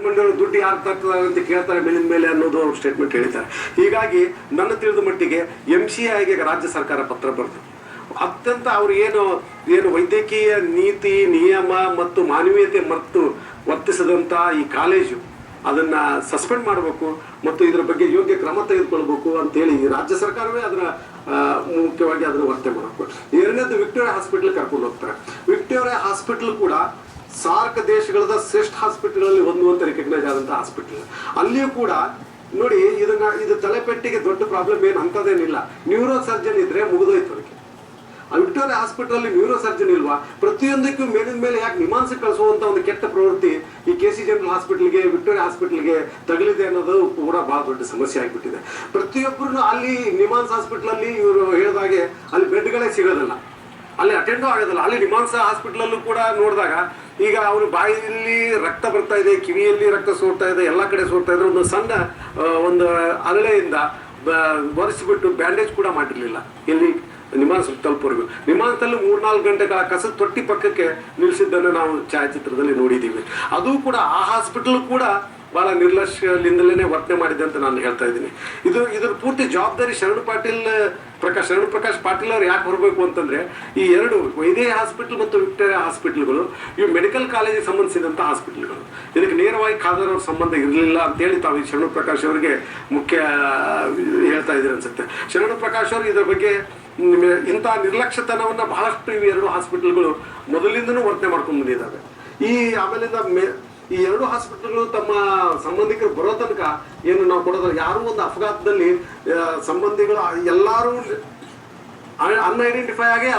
ಮಂದಿಯವರು ದುಡ್ಡು ಯಾರು ತರ್ತಾರೆ ಅಂತ ಕೇಳ್ತಾರೆ ಮೇಲಿನ ಮೇಲೆ ಅನ್ನೋದು ಅವ್ರು ಸ್ಟೇಟ್ಮೆಂಟ್ ಹೇಳಿದ್ದಾರೆ. ಹೀಗಾಗಿ ನನ್ನ ತಿಳಿದ ಮಟ್ಟಿಗೆ MCIಗೆ ರಾಜ್ಯ ಸರ್ಕಾರ ಪತ್ರ ಬರೆದು ಅತ್ಯಂತ ಅವ್ರು ಏನು ವೈದ್ಯಕೀಯ ನೀತಿ ನಿಯಮ ಮತ್ತು ಮಾನವೀಯತೆ ಮರೆತು ವರ್ತಿಸದಂತ ಈ ಕಾಲೇಜು ಅದನ್ನ ಸಸ್ಪೆಂಡ್ ಮಾಡಬೇಕು ಮತ್ತು ಇದ್ರ ಬಗ್ಗೆ ಯೋಗ್ಯ ಕ್ರಮ ತೆಗೆದುಕೊಳ್ಬೇಕು ಅಂತೇಳಿ ರಾಜ್ಯ ಸರ್ಕಾರವೇ ಅದರ ಮುಖ್ಯವಾಗಿ ಅದನ್ನು ವರ್ತನೆ ಮಾಡಬೇಕು. ಎರಡನೇದು ವಿಕ್ಟೋರಿಯಾ ಹಾಸ್ಪಿಟಲ್ ಕರ್ಕೊಂಡು ಹೋಗ್ತಾರೆ. ವಿಕ್ಟೋರಿಯಾ ಹಾಸ್ಪಿಟಲ್ ಕೂಡ ಸಾರ್ಕ್ ದೇಶಗಳ ಶ್ರೇಷ್ಠ ಹಾಸ್ಪಿಟಲ್ಗಳಲ್ಲಿ ಒಂದು ಅಂತ ರಿಕಗ್ನೈಸ್ ಆದಂತಹ ಹಾಸ್ಪಿಟಲ್. ಅಲ್ಲಿಯೂ ಕೂಡ ನೋಡಿ ಇದು ತಲೆಪೆಟ್ಟಿಗೆ ದೊಡ್ಡ ಪ್ರಾಬ್ಲಮ್ ಏನು ಅಂತದೇನಿಲ್ಲ. ನ್ಯೂರೋ ಸರ್ಜನ್ ಇದ್ರೆ ಮುಗಿದೋಯ್ತು ಅದಕ್ಕೆ. ವಿಕ್ಟೋರಿಯಾ ಹಾಸ್ಪಿಟಲ್ ಅಲ್ಲಿ ನ್ಯೂರೋ ಸರ್ಜನ್ ಇಲ್ವಾ? ಪ್ರತಿಯೊಂದಕ್ಕೂ ಮೇಲಿನ ಮೇಲೆ ಯಾಕೆ ನಿಮಾನ್ಸ್ ಕಳಿಸುವಂತ ಒಂದು ಕೆಟ್ಟ ಪ್ರವೃತ್ತಿ ಈ KC ಜನರಲ್ ಹಾಸ್ಪಿಟಲ್ಗೆ ವಿಕ್ಟೋರಿಯಾ ಹಾಸ್ಪಿಟಲ್ಗೆ ತಗಲಿದೆ ಅನ್ನೋದು ಕೂಡ ಬಹಳ ದೊಡ್ಡ ಸಮಸ್ಯೆ ಆಗಿಬಿಟ್ಟಿದೆ. ಪ್ರತಿಯೊಬ್ಬರು ಅಲ್ಲಿ ನಿಮಾನ್ಸ್ ಹಾಸ್ಪಿಟಲ್ ಅಲ್ಲಿ ಇವರು ಹೇಳಿದಾಗೆ ಅಲ್ಲಿ ಬೆಡ್ಗಳೇ ಸಿಗೋದಿಲ್ಲ, ಅಲ್ಲಿ ಅಟೆಂಡೂ ಆಗೋದಿಲ್ಲ. ಅಲ್ಲಿ ನಿಮಾನ್ಸ್ ಹಾಸ್ಪಿಟಲ್ ಅಲ್ಲೂ ಕೂಡ ನೋಡಿದಾಗ ಈಗ ಅವರು ಬಾಯಿಯಲ್ಲಿ ರಕ್ತ ಬರ್ತಾ ಇದೆ, ಕಿವಿಯಲ್ಲಿ ರಕ್ತ ಸೋರ್ತಾ ಇದೆ, ಎಲ್ಲ ಕಡೆ ಸೋರ್ತಾ ಇದ್ರೆ ಒಂದು ಸಣ್ಣ ಒಂದು ಅರಳೆಯಿಂದ ಒರೆಸಿಬಿಟ್ಟು ಬ್ಯಾಂಡೇಜ್ ಕೂಡ ಮಾಡಿರ್ಲಿಲ್ಲ. ಇಲ್ಲಿ ನಿಮಾನ್ಸ್ ತಲುಪವರೆಗೂ ನಿಮಾನ್ಸಲ್ಲಿ 3-4 ಗಂಟೆಗಳ ಕಸದ ತೊಟ್ಟಿ ಪಕ್ಕಕ್ಕೆ ನಿಲ್ಲಿಸಿದ್ದನ್ನು ನಾವು ಛಾಯಾಚಿತ್ರದಲ್ಲಿ ನೋಡಿದ್ದೀವಿ. ಅದು ಕೂಡ ಆ ಹಾಸ್ಪಿಟಲ್ ಕೂಡ ಬಹಳ ನಿರ್ಲಕ್ಷ್ಯದಿಂದಲೇ ವರ್ತನೆ ಮಾಡಿದೆ ಅಂತ ನಾನು ಹೇಳ್ತಾ ಇದ್ದೀನಿ. ಇದ್ರ ಪೂರ್ತಿ ಜವಾಬ್ದಾರಿ ಶರಣ್ ಪ್ರಕಾಶ್ ಪಾಟೀಲ್ ಅವ್ರು ಯಾಕೆ ಹೊರಬೇಕು ಅಂತಂದ್ರೆ ಈ ಎರಡು ವೈದೇಹಿ ಹಾಸ್ಪಿಟಲ್ ಮತ್ತು ವಿಕ್ಟೋರಿಯಾ ಹಾಸ್ಪಿಟಲ್ಗಳು ಇವು ಮೆಡಿಕಲ್ ಕಾಲೇಜಿಗೆ ಸಂಬಂಧಿಸಿದಂಥ ಹಾಸ್ಪಿಟಲ್ಗಳು. ಇದಕ್ಕೆ ನೇರವಾಗಿ ಖಾದರ್ ಅವ್ರ ಸಂಬಂಧ ಇರಲಿಲ್ಲ ಅಂತೇಳಿ ತಾವು ಶರಣ್ ಪ್ರಕಾಶ್ ಅವರಿಗೆ ಮುಖ್ಯ ಹೇಳ್ತಾ ಇದ್ದೀರಿ ಅನ್ಸುತ್ತೆ. ಶರಣ್ ಪ್ರಕಾಶ್ ಅವರು ಇದ್ರ ಬಗ್ಗೆ ಇಂಥ ನಿರ್ಲಕ್ಷ್ಯತನವನ್ನ ಬಹಳಷ್ಟು ಇವು ಎರಡು ಹಾಸ್ಪಿಟಲ್ಗಳು ಮೊದಲಿಂದನೂ ವರ್ತನೆ ಮಾಡ್ಕೊಂಡು ಬಂದಿದ್ದಾವೆ. ಆಮೇಲಿಂದ ಈ ಎರಡು ಹಾಸ್ಪಿಟಲ್ಗಳು ತಮ್ಮ ಸಂಬಂಧಿಕರು ಬರೋ ತನಕ ಏನು ನಾವು ಕೊಡೋದ್ರ ಯಾರು ಒಂದು ಅಪಘಾತದಲ್ಲಿ ಸಂಬಂಧಿಗಳು ಎಲ್ಲರೂ ಅನ್ಐಡೆಂಟಿಫೈ ಆಗಿ